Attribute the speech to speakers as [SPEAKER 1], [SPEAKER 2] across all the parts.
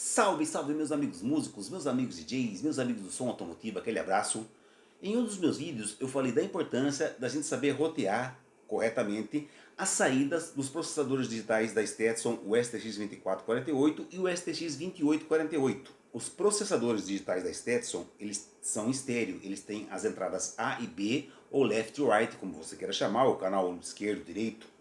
[SPEAKER 1] Salve, salve meus amigos músicos, meus amigos DJs, meus amigos do som automotivo, aquele abraço. Em um dos meus vídeos eu falei da importância da gente saber rotear corretamente as saídas dos processadores digitais da Stetson, o STX2448 e o STX2848. Os processadores digitais da Stetson, eles são estéreo, eles têm as entradas A e B, ou left e right, como você queira chamar, o canal esquerdo, direito.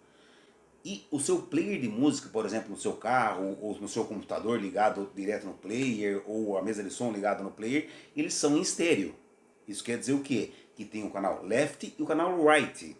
[SPEAKER 1] E o seu player de música, por exemplo, no seu carro ou no seu computador ligado direto no player, ou a mesa de som ligada no player, eles são em estéreo. Isso quer dizer o quê? Que tem o canal left e o canal right.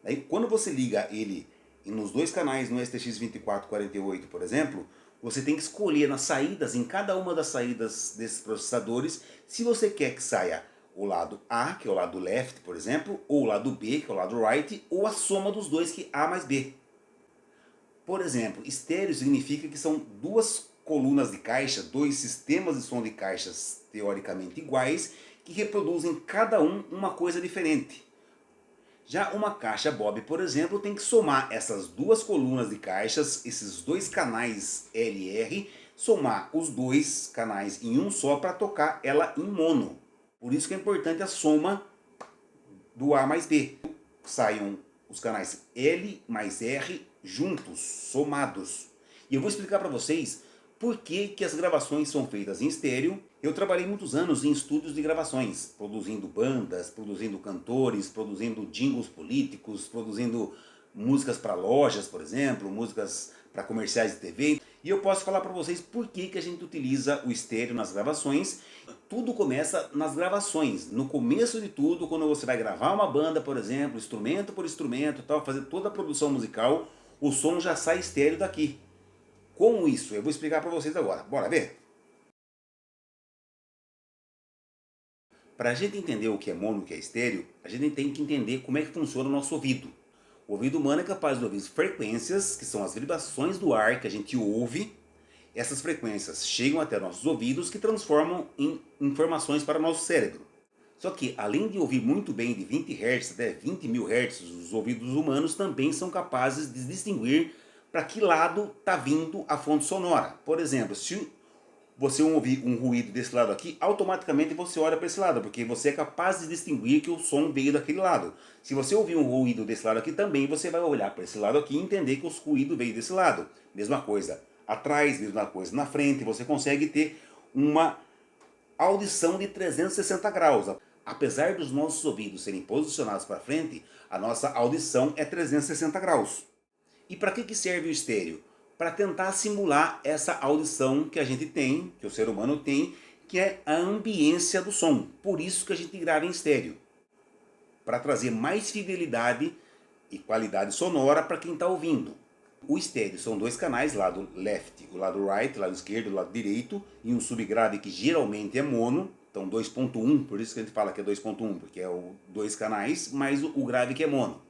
[SPEAKER 1] Daí, quando você liga ele nos dois canais no STX2448, por exemplo, você tem que escolher nas saídas, em cada uma das saídas desses processadores, se você quer que saia o lado A, que é o lado left, por exemplo, ou o lado B, que é o lado right, ou a soma dos dois, que é A mais B. Por exemplo, estéreo significa que são duas colunas de caixa, dois sistemas de som de caixas teoricamente iguais, que reproduzem cada um uma coisa diferente. Já uma caixa Bob, por exemplo, tem que somar essas duas colunas de caixas, esses dois canais LR, somar os dois canais em um só para tocar ela em mono. Por isso que é importante a soma do A mais B. Saiam os canais L mais R juntos, somados. E eu vou explicar para vocês por que as gravações são feitas em estéreo. Eu trabalhei muitos anos em estúdios de gravações, produzindo bandas, produzindo cantores, produzindo jingles políticos, produzindo músicas para lojas, por exemplo, músicas para comerciais de TV. E eu posso falar para vocês por que a gente utiliza o estéreo nas gravações. Tudo começa nas gravações. No começo de tudo, quando você vai gravar uma banda, por exemplo, instrumento por instrumento, tal, fazer toda a produção musical, o som já sai estéreo daqui. Como isso? Eu vou explicar para vocês agora. Bora ver? Para a gente entender o que é mono e o que é estéreo, a gente tem que entender como é que funciona o nosso ouvido. O ouvido humano é capaz de ouvir frequências, que são as vibrações do ar que a gente ouve. Essas frequências chegam até nossos ouvidos, que transformam em informações para o nosso cérebro. Só que, além de ouvir muito bem de 20 Hz até 20 mil Hz, os ouvidos humanos também são capazes de distinguir para que lado está vindo a fonte sonora. Por exemplo, se você ouvir um ruído desse lado aqui, automaticamente você olha para esse lado, porque você é capaz de distinguir que o som veio daquele lado. Se você ouvir um ruído desse lado aqui, também você vai olhar para esse lado aqui e entender que o ruído veio desse lado. Mesma coisa atrás, mesma coisa na frente, você consegue ter uma audição de 360 graus. Apesar dos nossos ouvidos serem posicionados para frente, a nossa audição é 360 graus. E para que serve o estéreo? Para tentar simular essa audição que a gente tem, que o ser humano tem, que é a ambiência do som. Por isso que a gente grava em estéreo. Para trazer mais fidelidade e qualidade sonora para quem está ouvindo. O estéreo são dois canais, lado left, o lado right, lado esquerdo, o lado direito, e um subgrave que geralmente é mono, então 2.1, por isso que a gente fala que é 2.1, porque é o dois canais, mais o grave que é mono.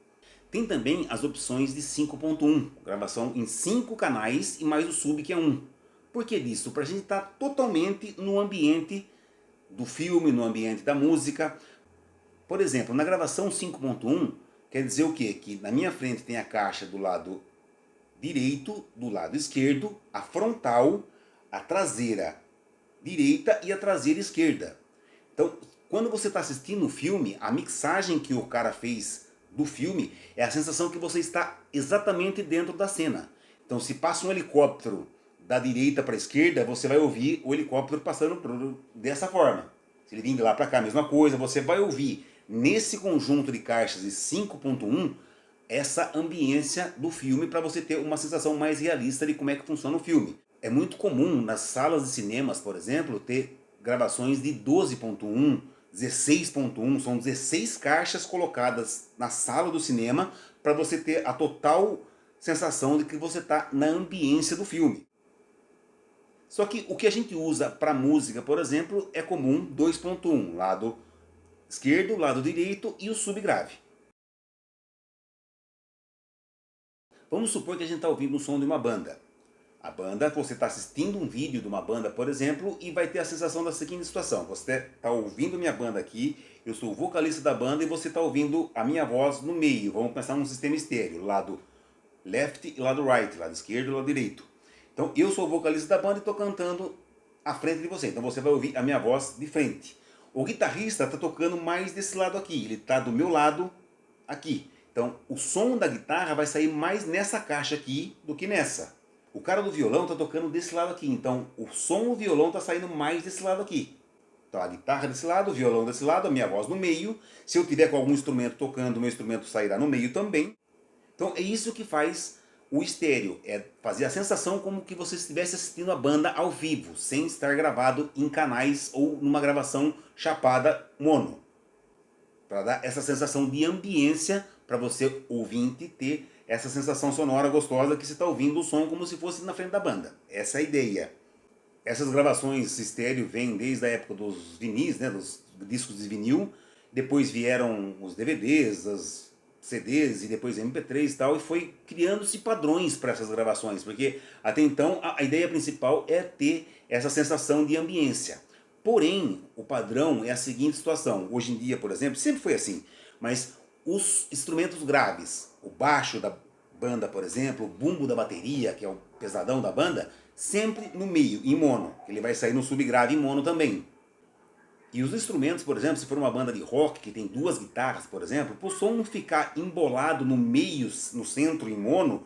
[SPEAKER 1] Tem também as opções de 5.1, gravação em 5 canais e mais o sub que é 1. Por que disso? Para a gente estar totalmente no ambiente do filme, no ambiente da música. Por exemplo, na gravação 5.1, quer dizer o quê? Que na minha frente tem a caixa do lado direito, do lado esquerdo, a frontal, a traseira direita e a traseira esquerda. Então, quando você está assistindo o filme, a mixagem que o cara fez do filme é a sensação que você está exatamente dentro da cena. Então, se passa um helicóptero da direita para a esquerda, você vai ouvir o helicóptero passando dessa forma. Se ele vir de lá para cá, a mesma coisa, você vai ouvir nesse conjunto de caixas de 5.1 essa ambiência do filme para você ter uma sensação mais realista de como é que funciona o filme. É muito comum nas salas de cinemas, por exemplo, ter gravações de 12.1, 16.1, são 16 caixas colocadas na sala do cinema para você ter a total sensação de que você está na ambiência do filme. Só que o que a gente usa para música, por exemplo, é comum 2.1, lado esquerdo, lado direito e o subgrave. Vamos supor que a gente está ouvindo o som de uma banda. A banda, você está assistindo um vídeo de uma banda, por exemplo, e vai ter a sensação da seguinte situação. Você está ouvindo minha banda aqui, eu sou o vocalista da banda e você está ouvindo a minha voz no meio. Vamos pensar num sistema estéreo, lado left e lado right, lado esquerdo e lado direito. Então eu sou o vocalista da banda e estou cantando à frente de você. Então você vai ouvir a minha voz de frente. O guitarrista está tocando mais desse lado aqui. Ele está do meu lado aqui. Então o som da guitarra vai sair mais nessa caixa aqui do que nessa. O cara do violão está tocando desse lado aqui. Então o som do violão está saindo mais desse lado aqui. Então a guitarra desse lado, o violão desse lado, a minha voz no meio. Se eu tiver com algum instrumento tocando, o meu instrumento sairá no meio também. Então é isso que faz o estéreo, é fazer a sensação como que você estivesse assistindo a banda ao vivo, sem estar gravado em canais ou numa gravação chapada mono. Para dar essa sensação de ambiência, para você ouvinte ter essa sensação sonora gostosa que você está ouvindo o som como se fosse na frente da banda. Essa é a ideia. Essas gravações estéreo vêm desde a época dos vinis, né, dos discos de vinil, depois vieram os DVDs, as CDs e depois MP3 e tal, e foi criando-se padrões para essas gravações, porque até então a ideia principal é ter essa sensação de ambiência. Porém, o padrão é a seguinte situação, hoje em dia, por exemplo, sempre foi assim, mas os instrumentos graves, o baixo da banda, por exemplo, o bumbo da bateria, que é o pesadão da banda, sempre no meio, em mono, ele vai sair no subgrave em mono também. E os instrumentos, por exemplo, se for uma banda de rock que tem duas guitarras, por exemplo, para o som não ficar embolado no meio, no centro, em mono,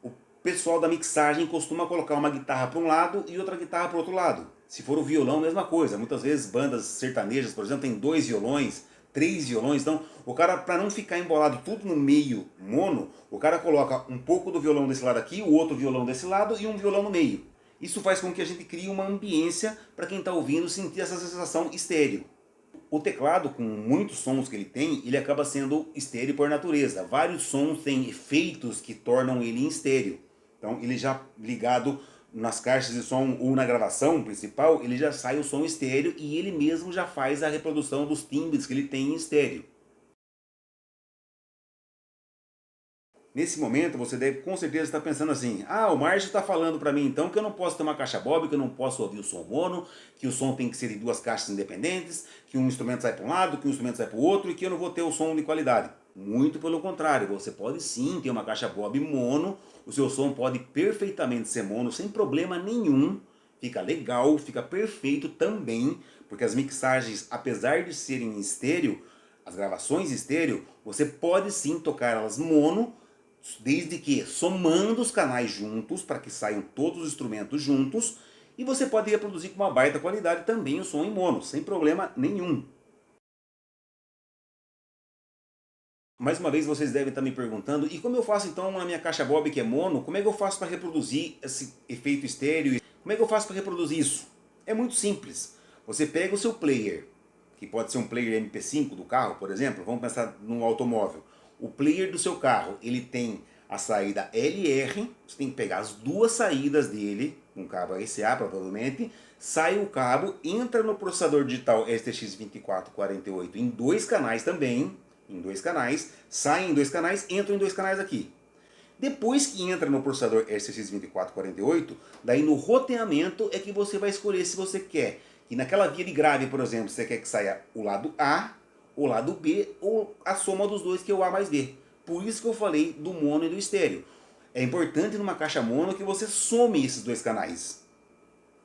[SPEAKER 1] o pessoal da mixagem costuma colocar uma guitarra para um lado e outra guitarra para o outro lado. Se for o violão, mesma coisa. Muitas vezes bandas sertanejas, por exemplo, tem 2 violões, 3 violões. Então, o cara, para não ficar embolado tudo no meio mono, o cara coloca um pouco do violão desse lado aqui, o outro violão desse lado e um violão no meio. Isso faz com que a gente crie uma ambiência para quem está ouvindo sentir essa sensação estéreo. O teclado, com muitos sons que ele tem, ele acaba sendo estéreo por natureza. Vários sons têm efeitos que tornam ele em estéreo. Então ele já ligado nas caixas de som ou na gravação principal, ele já sai o som estéreo e ele mesmo já faz a reprodução dos timbres que ele tem em estéreo. Nesse momento você deve com certeza estar pensando assim: ah, o Márcio está falando para mim então que eu não posso ter uma caixa Bob, que eu não posso ouvir o som mono, que o som tem que ser de duas caixas independentes, que um instrumento sai para um lado, que um instrumento sai para o outro e que eu não vou ter o som de qualidade. Muito pelo contrário, você pode sim ter uma caixa Bob mono, o seu som pode perfeitamente ser mono sem problema nenhum, fica legal, fica perfeito também, porque as mixagens, apesar de serem em estéreo, as gravações em estéreo, você pode sim tocar elas mono, desde que somando os canais juntos, para que saiam todos os instrumentos juntos, e você pode reproduzir com uma baita qualidade também o som em mono, sem problema nenhum. Mais uma vez vocês devem estar me perguntando, e como eu faço então na minha caixa Bob que é mono, como é que eu faço para reproduzir esse efeito estéreo? Como é que eu faço para reproduzir isso? É muito simples. Você pega o seu player, que pode ser um player MP5 do carro, por exemplo, vamos pensar num automóvel. O player do seu carro, ele tem a saída LR, você tem que pegar as duas saídas dele, um cabo RCA provavelmente, sai o cabo, entra no processador digital STX2448 em 2 canais também, em 2 canais, sai em 2 canais, entra em 2 canais aqui. Depois que entra no processador STX2448, daí no roteamento é que você vai escolher se você quer que naquela via de grave, por exemplo, você quer que saia o lado A, o lado B ou a soma dos dois, que é o A mais B. Por isso que eu falei do mono e do estéreo. É importante numa caixa mono que você some esses 2 canais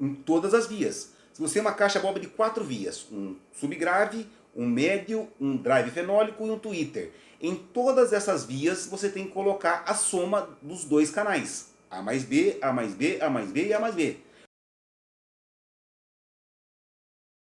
[SPEAKER 1] em todas as vias. Se você tem uma caixa Bob de 4 vias, um subgrave, um médio, um drive fenólico e um tweeter, em todas essas vias você tem que colocar a soma dos 2 canais. A mais B, A mais B, A mais B e A mais B.